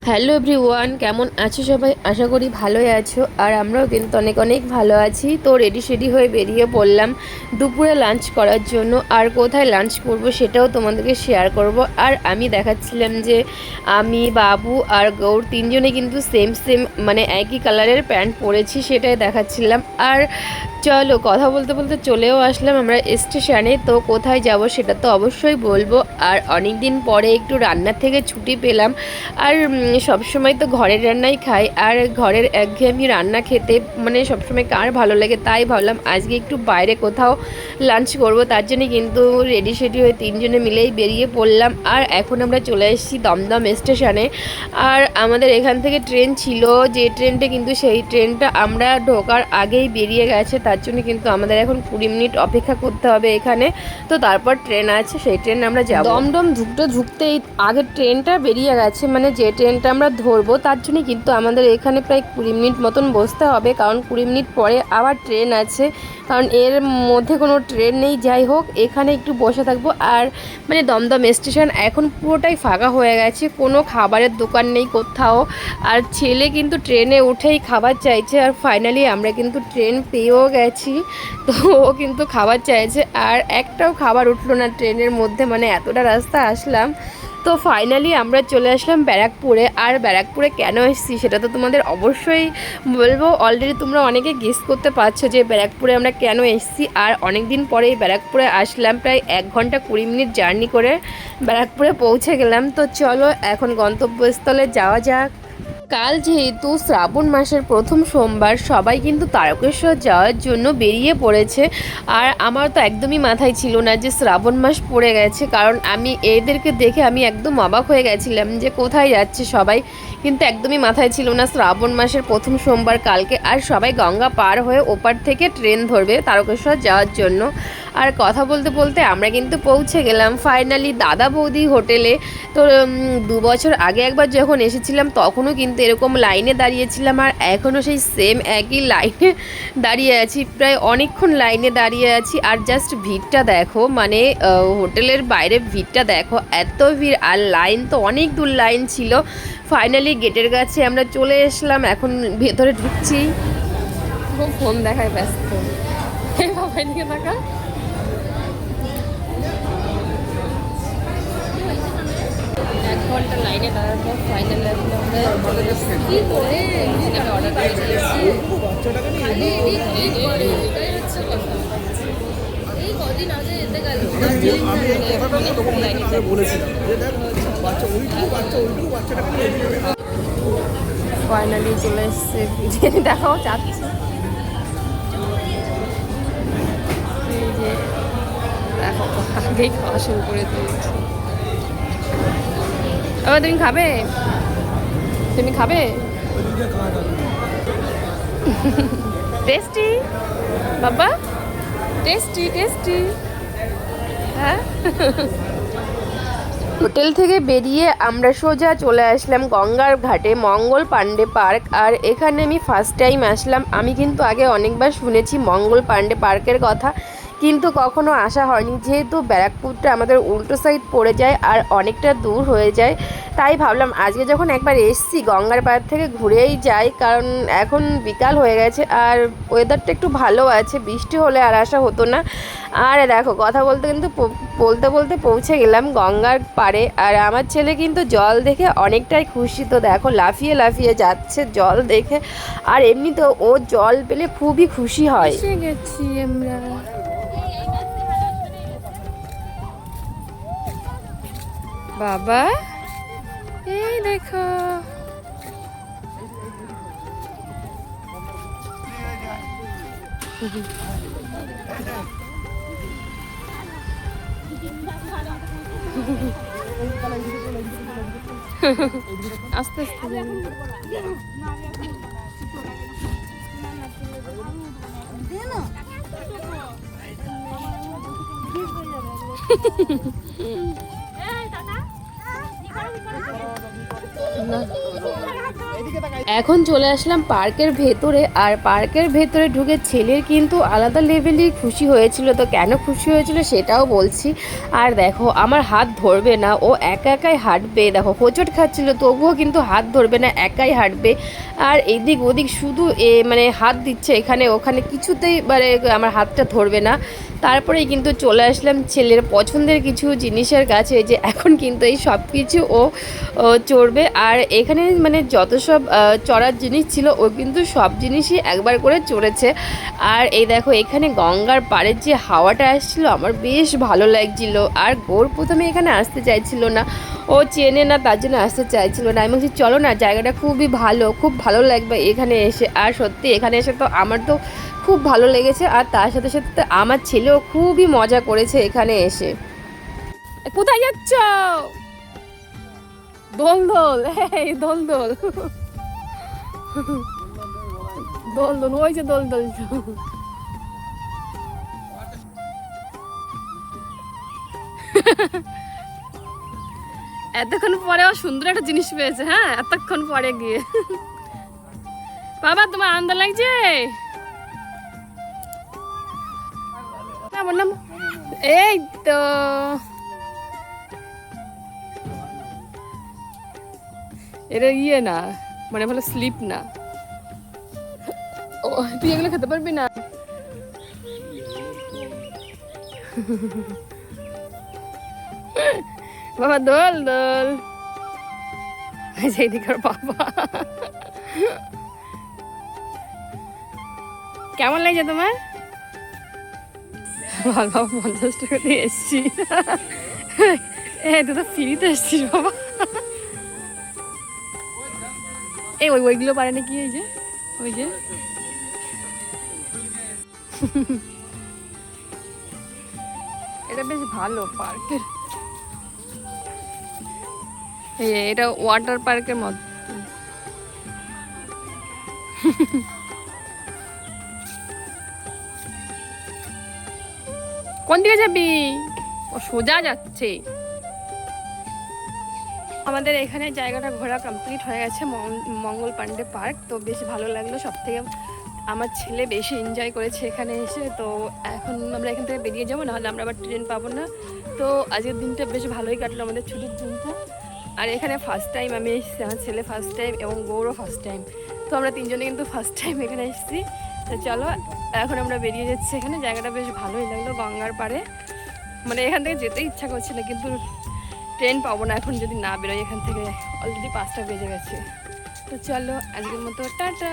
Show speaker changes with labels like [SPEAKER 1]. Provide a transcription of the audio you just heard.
[SPEAKER 1] Hello everyone, কেমন আছো সবাই? আশা করি ভালোই আছো। আর আমরাও কিন্তু অনেক অনেক ভালো আছি। তো রেডি হয়ে বেরিয়ে পড়লাম দুপুরে লাঞ্চ করার জন্য। আর কোথায় লাঞ্চ করব সেটাও তোমাদেরকে শেয়ার করব। আর আমি দেখাচ্ছিলাম যে আমি, বাবু আর গৌর তিনজনে কিন্তু সেম সেম মানে একই কালারের প্যান্ট পরেছি, সেটাই দেখাচ্ছিলাম। আর চলো, কথা বলতে বলতে চলেও আসলাম আমরা স্টেশনে। তো কোথায় যাব সেটা তো অবশ্যই বলবো। আর অনেক দিন পরে একটু রান্নার থেকে ছুটি পেলাম। আর সবসময় তো ঘরের রান্নাই খাই, আর ঘরের একঘেয়েমি রান্না খেতে মানে সবসময় কার ভালো লাগে। তাই ভাবলাম আজকে একটু বাইরে কোথাও লাঞ্চ করব। তার জন্য কিন্তু রেডি হয়ে তিনজনে মিলেই বেরিয়ে পড়লাম। আর এখন আমরা চলে এসেছি দমদম স্টেশনে। আর আমাদের এখান থেকে ট্রেন ছিল, যে ট্রেনটা কিন্তু সেই ট্রেনটা আমরা ঢোকার আগেই বেরিয়ে গেছে। তার জন্য কিন্তু আমাদের এখন 20 মিনিট অপেক্ষা করতে হবে এখানে। তো তারপর ট্রেন আছে, সেই ট্রেন আমরা যাব। দমদম ঢুকতেই আগের ট্রেনটা বেরিয়ে গেছে, মানে যে ট্রেনটা আমরা ধরবো তার জন্য কিন্তু আমাদের এখানে প্রায় 20 মিনিট মতন বসতে হবে, কারণ 20 মিনিট পরে আবার ট্রেন আছে। কারণ এর মধ্যে কোনো ট্রেন নেই। যাই হোক, এখানে একটু বসে থাকবো। আর মানে দমদম স্টেশন এখন পুরোটাই ফাঁকা হয়ে গেছে, কোনো খাবারের দোকান নেই কোথাও। আর ছেলে কিন্তু ট্রেনে উঠেই খাবার চাইছে। আর ফাইনালি আমরা কিন্তু ট্রেন পেয়েও গেছি। তো ও কিন্তু খাবার চাইছে, আর একটাও খাবার উঠলো না ট্রেনের মধ্যে, মানে এতটা রাস্তা আসলাম। তো ফাইনালি আমরা চলে আসলাম ব্যারাকপুরে। আর ব্যারাকপুরে কেন এসেছি সেটা তো তোমাদের অবশ্যই বলবো। অলরেডি তোমরা অনেকে গেস করতে পারছো যে ব্যারাকপুরে আমরা কেন এসেছি। আর অনেক দিন পরেই ব্যারাকপুরে আসলাম, প্রায় 1 ঘন্টা 20 মিনিট জার্নি করে ব্যারাকপুরে পৌঁছে গেলাম। তো চলো এখন গন্তব্যস্থলে যাওয়া যাক। কাল যেহেতু শ্রাবণ মাসের প্রথম সোমবার, সবাই কিন্তু তারকেশ্বর যাওয়ার জন্য বেরিয়ে পড়েছে। আর আমার তো একদমই মাথায় ছিল না যে শ্রাবণ মাস পড়ে গেছে, কারণ আমি এদেরকে দেখে আমি একদম অবাক হয়ে গেছিলাম যে কোথায় যাচ্ছে সবাই। কিন্তু একদমই মাথায় ছিল না শ্রাবণ মাসের প্রথম সোমবার কালকে। আর সবাই গঙ্গা পার হয়ে ওপার থেকে ট্রেন ধরবে তারকেশ্বর যাওয়ার জন্য। আর কথা বলতে বলতে আমরা কিন্তু পৌঁছে গেলাম ফাইনালি দাদা বৌদি হোটেলে। তো 2 বছর আগে একবার যখন এসেছিলাম তখনও কিন্তু এরকম লাইনে দাঁড়িয়েছিলাম, আর এখনও সেই সেম একই লাইনে দাঁড়িয়ে আছি, প্রায় অনেকক্ষণ লাইনে দাঁড়িয়ে আছি। আর জাস্ট ভিড়টা দেখো, মানে হোটেলের বাইরে ভিড়টা দেখো, এত ভিড়। আর লাইন তো অনেক দূর লাইন ছিল। ফাইনালি গেটের কাছে আমরা চলে এসলাম, এখন ভেতরে ঢুকছি। ফোন দেখায় ব্যস্ত বাবা, দিকে দেখা। 1 ঘন্টা লাইনে দাঁড়ার পর ফাইনালি আমরা কী করে অর্ডার করে দিয়েছি। এই কদিন আগে যেতে গেল ফাইনালি চলে এসছে। বিরিয়ানি দেখাও চাচ্ছি, এই যে দেখো আগেই খাওয়া শুরু করে দিয়েছি। ও তুমি খাবে? তুমি খাবে? টেস্টি বাবা, টেস্টি টেস্টি। হ্যাঁ, হোটেল থেকে বেরিয়ে আমরা সোজা চলে আসলাম গঙ্গার ঘাটে মঙ্গল পাণ্ডে পার্ক। আর এখানে আমি ফার্স্ট টাইম আসলাম। আমি কিন্তু আগে অনেকবার শুনেছি মঙ্গল পাণ্ডে পার্কের কথা, কিন্তু কখনো আসা হয়নি। যেহেতু ব্যারাকপুরটা আমাদের উল্টো সাইড পড়ে যায় আর অনেকটা দূর হয়ে যায়, তাই ভাবলাম আজকে যখন একবার এসছি গঙ্গার পাড় থেকে ঘুরেই যাই, কারণ এখন বিকাল হয়ে গেছে আর ওয়েদারটা একটু ভালো আছে। বৃষ্টি হলে আর আসা হতো না। আর দেখো কথা বলতে কিন্তু বলতে বলতে পৌঁছে গেলাম গঙ্গার পাড়ে। আর আমার ছেলে কিন্তু জল দেখে অনেকটাই খুশি। তো দেখো লাফিয়ে লাফিয়ে যাচ্ছে জল দেখে। আর এমনিতেও ও জল পেলে খুবই খুশি হয়। এসে গেছি আমরা। বাবা এই দেখো, আস্তে আস্তে এখন চলে আসলাম পার্কের ভেতরে, আর পার্কের ভেতরে ঢুকে ছেলের কিন্তু আলাদা লেভেলেই খুশি হয়েছিল। তো কেন খুশি হয়েছিল সেটাও বলছি। আর দেখো আমার হাত ধরবে না, ও একা একাই হাঁটবে। দেখো হোঁচট খাচ্ছিল তবুও কিন্তু হাত ধরবে না, একাই হাঁটবে। আর এদিক ওদিক শুধু মানে হাত দিচ্ছে এখানে ওখানে, কিছুতেই মানে আমার হাতটা ধরবে না। তারপরেই কিন্তু চলে আসলাম ছেলের পছন্দের কিছু জিনিসের কাছে, যে এখন কিন্তু এই সব কিছু ও চড়বে। আর এখানে মানে যত সব চড়ার জিনিস ছিল ও কিন্তু সব জিনিসই একবার করে চড়েছে। আর এই দেখো এখানে গঙ্গার পাড়ের যে হাওয়াটা আসছিল আমার বেশ ভালো লাগছিল। আর গোর প্রথমে এখানে আসতে চাইছিল না, ও চেনে না তার জন্য আসতে চাইছিল না। আমি বলছি চলো না, জায়গাটা খুবই ভালো, খুব ভালো লাগবে এখানে এসে। আর সত্যি এখানে এসে তো আমার তো খুব ভালো লেগেছে। আর তার সাথে সাথে আমার ছেলেও খুবই মজা করেছে এখানে এসে। কোথায় যাচ্ছ? দোল দোল, এই দোল দোল, দোল দোল, ওই যে দোল দোল। এতক্ষণ পরেও সুন্দর একটা জিনিস পেয়েছে। হ্যাঁ, এতক্ষণ পরে গিয়ে। বাবা তোমার আনন্দ লাগছে? বললাম এই তো এটা ইয়ে না, মানে ভালো স্লিপ না। ও তুই এগুলো খেতে পারবি না। বাবা দোল দোল, সেইদিকার বাবা। কেমন লাগছে তোমার? ভালো, বাবা 50 টাকা দিয়ে এসছি। তুই তো ফ্রিতে এসছিস বাবা। এই ওইগুলো পারে নাকি? এই যে ওই যে এটা বেশ ভালো পার্কের। এটা ওয়াটার পার্কের মতো। কোন দিকে যাবি? ও সোজা যাচ্ছে। আমাদের এখানে জায়গাটা ঘোরা কমপ্লিট হয়ে গেছে, মঙ্গল পাণ্ডে পার্ক। তো বেশ ভালো লাগলো, সব থেকে আমার ছেলে বেশি এনজয় করেছে এখানে এসে। তো এখন আমরা এখান থেকে বেরিয়ে যাবো, নাহলে আমরা আবার ট্রেন পাবো না। তো আজকের দিনটা বেশ ভালোই কাটলো, আমাদের ছুটির দিনটা। আর এখানে ফার্স্ট টাইম আমি এসেছি, আমার ছেলে ফার্স্ট টাইম এবং গৌরও ফার্স্ট টাইম। তো আমরা তিনজনে কিন্তু ফার্স্ট টাইম এখানে এসেছি। তো চলো এখন আমরা বেরিয়ে যাচ্ছি। এখানে জায়গাটা বেশ ভালোই লাগলো, গঙ্গার পাড়ে। মানে এখান থেকে যেতে ইচ্ছা করছে না, কিন্তু ট্রেন পাবো না এখন যদি না বেরোই এখান থেকে। অলরেডি 5টা বেজে গেছে। তো চলো আজকের মতো টাটা।